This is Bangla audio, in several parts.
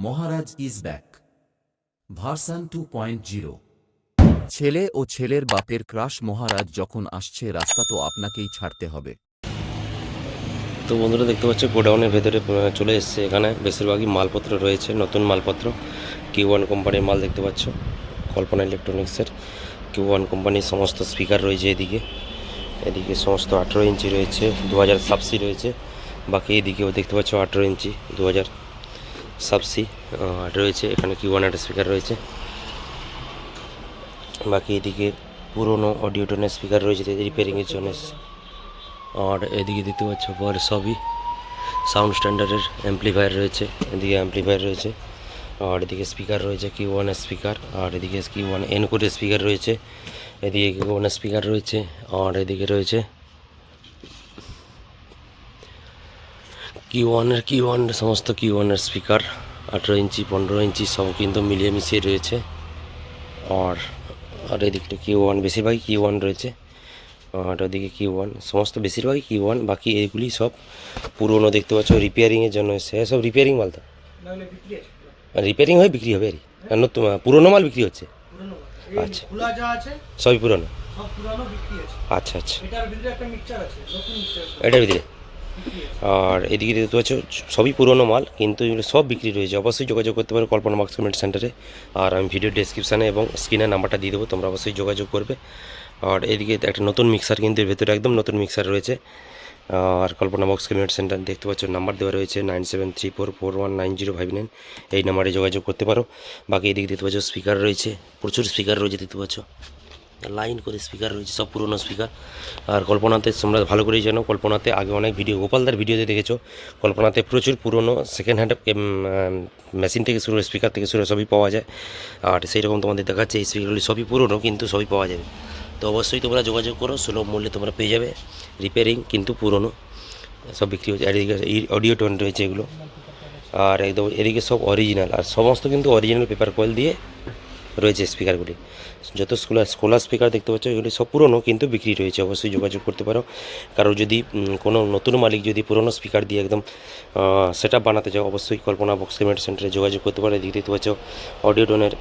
Maharaj is back version 2.0। ছেলে ও ছেলের বাপের ক্রাশ মহারাজ যখন আসছে রাস্তা তো আপনাকেই ছাড়তে হবে। তো বন্ধুরা দেখতে পাচ্ছ গোডাউনের ভেতরে চলে এসেছে। এখানে বেশিরভাগই মালপত্র রয়েছে, নতুন মালপত্র। Q1 কোম্পানির মাল দেখতে পাচ্ছ, কল্পনা ইলেকট্রনিক্সের Q1 কোম্পানির সমস্ত স্পিকার রয়েছে। এদিকে সমস্ত 18 ইঞ্চি রয়েছে, 2000 সাবসি রয়েছে। বাকি এদিকেও দেখতে পাচ্ছ 18 ইঞ্চি 2000 সাবসি রয়েছে। এখানে Q1 একটা স্পিকার রয়েছে। বাকি এদিকে পুরনো অডিও টোনের স্পিকার রয়েছে রিপেয়ারিংয়ের জন্য। আর এদিকে দেখতে পাচ্ছ পর সবই সাউন্ড স্ট্যান্ডার্ডের অ্যাম্প্লিফায়ার রয়েছে। এদিকে অ্যাম্প্লিফায়ার রয়েছে, আর এদিকে স্পিকার রয়েছে Q1 এর স্পিকার, আর এদিকে Q1 এনকোডের স্পিকার রয়েছে। এদিকে Q1 এর স্পিকার রয়েছে, আর এদিকে রয়েছে Q1 সমস্ত Q1 এর স্পিকার 18 ইঞ্চি 15 ইঞ্চি সব কিন্তু মিলিয়ে মিশিয়ে রয়েছে। আর এদিকটা Q1 বেশিরভাগই Q1 রয়েছে, আর ওদিকে Q1 সমস্ত বেশিরভাগই Q1। বাকি এগুলি সব পুরনো দেখতে পাচ্ছ, রিপেয়ারিংয়ের জন্য এসে সব রিপেয়ারিং মাল। তো রিপেয়ারিং হয়ে বিক্রি হবে আর নতুন পুরনো মাল বিক্রি হচ্ছে। আচ্ছা, সবই পুরনো। আচ্ছা আচ্ছা, এটার ভিতরে। আর এদিকে দেখতে পাচ্ছ সবই পুরনো মাল, কিন্তু এগুলো সব বিক্রি রয়েছে। অবশ্যই যোগাযোগ করতে পারো কল্পনা বক্স কমেন্ট সেন্টারে। আর আমি ভিডিও ডেসক্রিপশানে এবং স্ক্রিনের নাম্বারটা দিয়ে দেবো, তোমরা অবশ্যই যোগাযোগ করবে। আর এদিকে একটা নতুন মিক্সার, কিন্তু এর ভেতরে একদম নতুন মিক্সার রয়েছে। আর কল্পনা বক্স কমিউনিটি সেন্টার দেখতে পাচ্ছ, নাম্বার দেওয়া রয়েছে 9734419059। এই নাম্বারে যোগাযোগ করতে পারো। বাকি এদিকে দেখতে পাচ্ছ স্পিকার রয়েছে, প্রচুর স্পিকার রয়েছে দেখতে পাচ্ছ, লাইন করে স্পিকার রয়েছে, সব পুরনো স্পিকার। আর কল্পনাতে তোমরা ভালো করেই জানো, কল্পনাতে আগে অনেক ভিডিও গোপালদার ভিডিওতে দেখেছো, কল্পনাতে প্রচুর পুরনো সেকেন্ড হ্যান্ড মেশিন থেকে শুরু, স্পিকার থেকে শুরু সবই পাওয়া যায়। আর সেই রকম তোমাদের দেখাচ্ছে এই স্পিকারগুলি সবই পুরনো, কিন্তু সবই পাওয়া যাবে। তো অবশ্যই তোমরা যোগাযোগ করো, সুলভ মূল্যে তোমরা পেয়ে যাবে। রিপেয়ারিং কিন্তু পুরনো সব বিক্রি হচ্ছে। আর এদিকে অডিও টোন রয়েছে এগুলো, আর একদম এদিকে সব অরিজিনাল, আর সমস্ত কিন্তু অরিজিনাল পেপার কয়েল দিয়ে রয়েছে স্পিকারগুলি। যত স্কলার স্পিকার দেখতে পাচ্ছ এগুলি সব পুরনো, কিন্তু বিক্রি রয়েছে। অবশ্যই যোগাযোগ করতে পারো। কারণ যদি কোনো নতুন মালিক যদি পুরনো স্পিকার দিয়ে একদম সেট আপ বানাতে চাও, অবশ্যই কল্পনা বক্স কমিউনিটি সেন্টারে যোগাযোগ করতে পারো। এদিকে দেখতে পাচ্ছ অডিও টোনের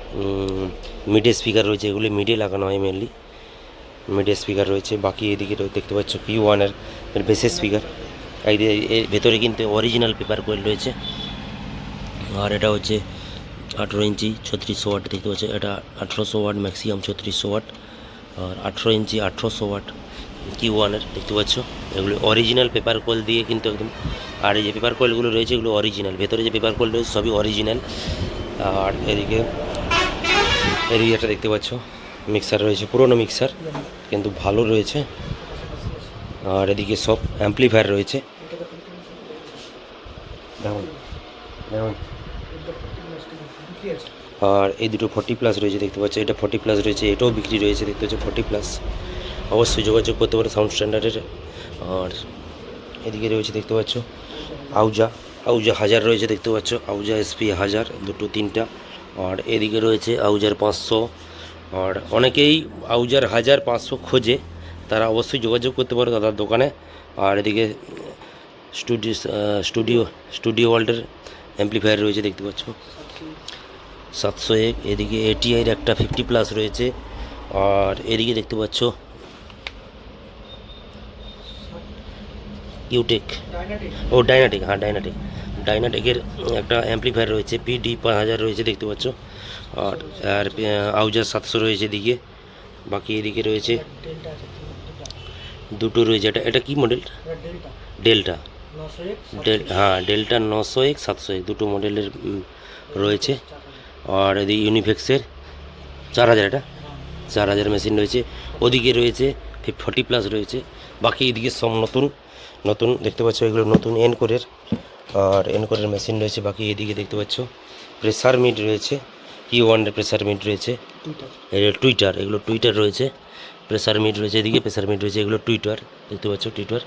মিডে স্পিকার রয়েছে, এগুলি মিডে লাগানো হয় মেনলি, মিডে স্পিকার রয়েছে। বাকি এদিকে দেখতে পাচ্ছ Q1 এর বেসের স্পিকার। এর ভেতরে কিন্তু অরিজিনাল পেপার কয়েল রয়েছে। আর এটা হচ্ছে 18 ইঞ্চি 3600 ওয়াট দেখতে পাচ্ছ, এটা 1800 ওয়াট ম্যাক্সিমাম 3600 ওয়াট। আর 18 ইঞ্চি 1800 ওয়াট Q1 এর দেখতে পাচ্ছ, এগুলো অরিজিনাল পেপার কয়েল দিয়ে কিন্তু একদম। আর এই যে পেপার কয়েলগুলো রয়েছে এগুলো অরিজিনাল, ভেতরে যে পেপার কয়েল রয়েছে সবই অরিজিনাল। আর এদিকে এটা দেখতে পাচ্ছ মিক্সার রয়েছে, পুরনো মিক্সার কিন্তু ভালো রয়েছে। আর এদিকে সব অ্যাম্প্লিফায়ার রয়েছে। আর এই দুটো 40+ রয়েছে দেখতে পাচ্ছ, এটা 40+ রয়েছে, এটাও বিক্রি রয়েছে দেখতে পাচ্ছ 40+। অবশ্যই যোগাযোগ করতে পারো সাউন্ড স্ট্যান্ডার্ডের। আর এদিকে রয়েছে দেখতে পাচ্ছ আউজা 1000 রয়েছে দেখতে পাচ্ছ, আউজা SP 1000 দুটো তিনটা। আর এদিকে রয়েছে আউজার 500। আর অনেকেই আউজার 1000 500 খোঁজে, তারা অবশ্যই যোগাযোগ করতে পারো দাদার দোকানে। আর এদিকে স্টুডিও ওয়ার্ল্ডের অ্যাম্প্লিফায়ার রয়েছে দেখতে পাচ্ছ 701। এদিকে ATIর একটা 50+ রয়েছে। আর এদিকে দেখতে পাচ্ছ কিউটেক, ডাইনাটিক, হ্যাঁ ডাইনাটিকের একটা অ্যাম্প্লিফায়ার রয়েছে, PD 5000 রয়েছে দেখতে পাচ্ছ। আর আউজার 700 রয়েছে এদিকে। বাকি এদিকে রয়েছে দুটো রয়েছে, এটা কি মডেল? ডেল্টা, হ্যাঁ ডেল্টা 901 701 দুটো মডেলের রয়েছে। আর এদিকে ইউনিফেক্সের 4000, এটা 4000 মেশিন রয়েছে। ওদিকে রয়েছে 40+ রয়েছে। বাকি এদিকে সব নতুন দেখতে পাচ্ছ, এগুলো নতুন এনকোরের, আর এনকোরের মেশিন রয়েছে। বাকি এদিকে দেখতে পাচ্ছ প্রেসার মিড রয়েছে, Q1 এর প্রেসার মিড রয়েছে, টুইটার, এগুলো টুইটার রয়েছে। প্রেসার মিড রয়েছে, এদিকে প্রেসার মিড রয়েছে, এগুলো টুইটার দেখতে পাচ্ছ টুইটার।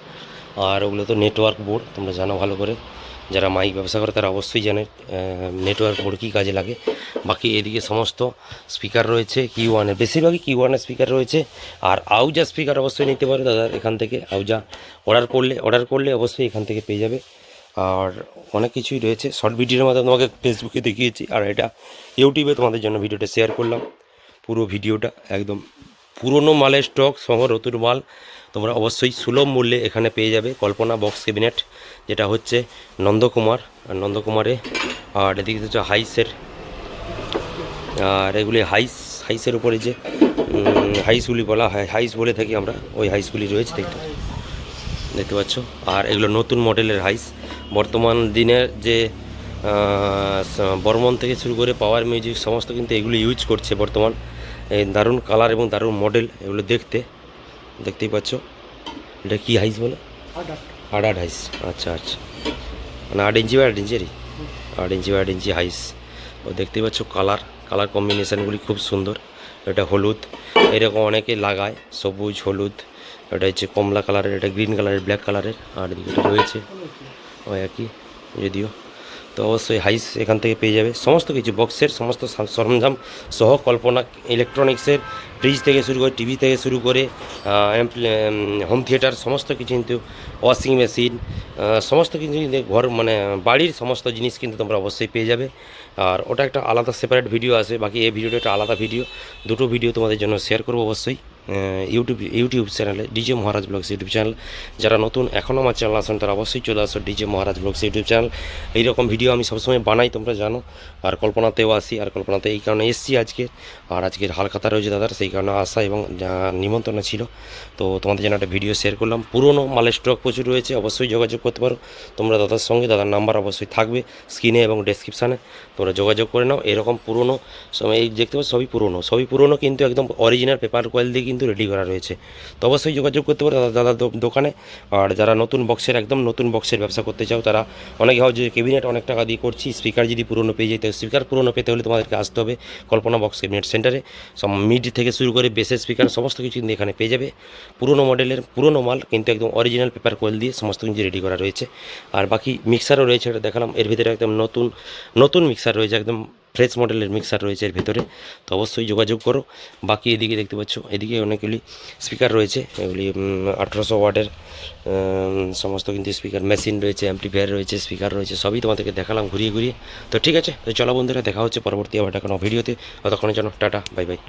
আর ওগুলো তো নেটওয়ার্ক বোর্ড, তোমরা জানো ভালো করে, যারা মাইক ব্যবসা করে তারা অবশ্যই জানে নেটওয়ার্ক বোর্ড কী কাজে লাগে। বাকি এদিকে সমস্ত স্পিকার রয়েছে Q1 এর, বেশিরভাগই Q1 এর স্পিকার রয়েছে। আর আউজা স্পিকার অবশ্যই নিতে পারো দাদা এখান থেকে। আউজা অর্ডার করলে অবশ্যই এখান থেকে পেয়ে যাবে। আর অনেক কিছুই রয়েছে। শর্ট ভিডিওর মাধ্যমে তোমাকে ফেসবুকে দেখিয়েছি, আর এটা ইউটিউবে তোমাদের জন্য ভিডিওটা শেয়ার করলাম। পুরো ভিডিওটা একদম পুরনো মালের স্টক সহ নতুন মাল তোমরা অবশ্যই সুলভ মূল্যে এখানে পেয়ে যাবে। কল্পনা বক্স ক্যাবিনেট, যেটা হচ্ছে নন্দকুমার, আর নন্দকুমারে। আর এদিকে হচ্ছে হাইসের, আর এগুলি হাইসের উপরে যে হাইসগুলি বলা হয়, হাইস বলে থাকি আমরা, ওই হাইসগুলি রয়েছে দেখতে পাচ্ছ। আর এগুলো নতুন মডেলের হাইস, বর্তমান দিনের যে বর্মন থেকে শুরু করে পাওয়ার মিউজিক সমস্ত কিন্তু এগুলো ইউজ করছে বর্তমান। এই দারুণ কালার এবং দারুণ মডেল এগুলো দেখতেই পাচ্ছ। এটা কি হাইস বলে? 8 হাইস। আচ্ছা আচ্ছা, মানে 8 ইঞ্চি বা 8 ইঞ্চি, 8 ইঞ্চি বা 8 ইঞ্চি হাইস। ও দেখতেই পাচ্ছ কালার কম্বিনেশানগুলি খুব সুন্দর। এটা হলুদ, এরকম অনেকে লাগায়, সবুজ হলুদ। এটা হচ্ছে কমলা কালারের, এটা গ্রিন কালারের, ব্ল্যাক কালারের। আর এদিকে এটা রয়েছে ওই একই যদিও। তো অবশ্যই হাইস এখান থেকে পেয়ে যাবে সমস্ত কিছু, বক্সের সমস্ত সরঞ্জাম সহ। কল্পনা ইলেকট্রনিক্সের ফ্রিজ থেকে শুরু করে, টিভি থেকে শুরু করে, হোম থিয়েটার সমস্ত কিছু, কিন্তু ওয়াশিং মেশিন সমস্ত কিছু কিন্তু ঘর মানে বাড়ির সমস্ত জিনিস কিন্তু তোমরা অবশ্যই পেয়ে যাবে। আর ওটা একটা আলাদা সেপারেট ভিডিও আছে, বাকি এই ভিডিওটা একটা আলাদা ভিডিও, দুটো ভিডিও তোমাদের জন্য শেয়ার করবো অবশ্যই ইউটিউব চ্যানেলে, ডিজে মহারাজ ব্লগস ইউটিউব চ্যানেল। যারা নতুন এখনও আমার চ্যানেল আসেন তারা অবশ্যই চলে আসো ডিজে মহারাজ ব্লগস ইউটিউব চ্যানেল। এইরকম ভিডিও আমি সবসময় বানাই, তোমরা জানো। আর কল্পনাতেও আসি, আর কল্পনাতে এই কারণে এসছি আজকে। আর আজকের হালখাতা রয়েছে দাদার, সেই কারণে আসা এবং নিমন্ত্রণ ছিল। তো তোমাদের জন্য একটা ভিডিও শেয়ার করলাম। পুরনো মালের স্টক প্রচুর রয়েছে, অবশ্যই যোগাযোগ করতে পারো তোমরা দাদার সঙ্গে। দাদার নাম্বার অবশ্যই থাকবে স্ক্রিনে এবং ডেসক্রিপশানে, তোমরা যোগাযোগ করে নাও। এরকম পুরনো সময় এই দেখতে পাচ্ছ, সবই পুরনো কিন্তু একদম অরিজিনাল পেপার কয়েল দিয়ে কিন্তু রেডি করা রয়েছে। তো অবশ্যই যোগাযোগ করতে পারো দাদার দোকানে। আর যারা নতুন বক্সের, একদম নতুন বক্সের ব্যবসা করতে চাও, তারা অনেকে হয় যে ক্যাবিনেট অনেক টাকা দিয়ে করছি, স্পিকার যদি পুরনো পেয়ে যেতে, স্পিকার পুরনো পেতে হলে তোমাদেরকে আসতে হবে কল্পনা বক্স ক্যাবিনেট সেন্টারে। সব মিড থেকে শুরু করে বেসের স্পিকার সমস্ত কিছু কিন্তু এখানে পেয়ে যাবে। পুরনো মডেলের পুরনো মাল কিন্তু একদম অরিজিনাল পেপার কয়েল দিয়ে সমস্ত কিছু রেডি করা রয়েছে। আর বাকি মিক্সারও রয়েছে, এটা দেখালাম। এর ভিতরে একদম নতুন মিক্সার রয়েছে, একদম ফ্রেশ মডেলের মিক্সার রয়েছে এর ভিতরে। তো অবশ্যই যোগাযোগ করো। বাকি এদিকে দেখতে পাচ্ছ, এদিকে অনেকগুলি স্পিকার রয়েছে, এগুলি 1800 ওয়াটের সমস্ত কিন্তু স্পিকার মেশিন রয়েছে, অ্যাম্পলিফায়ার রয়েছে, স্পিকার রয়েছে, সবই তোমাদেরকে দেখালাম ঘুরিয়ে। তো ঠিক আছে, তো চলো বন্ধুরা, দেখা হচ্ছে পরবর্তী আবার কোনো ভিডিওতে। ততক্ষণের জন্য টাটা, বাই বাই।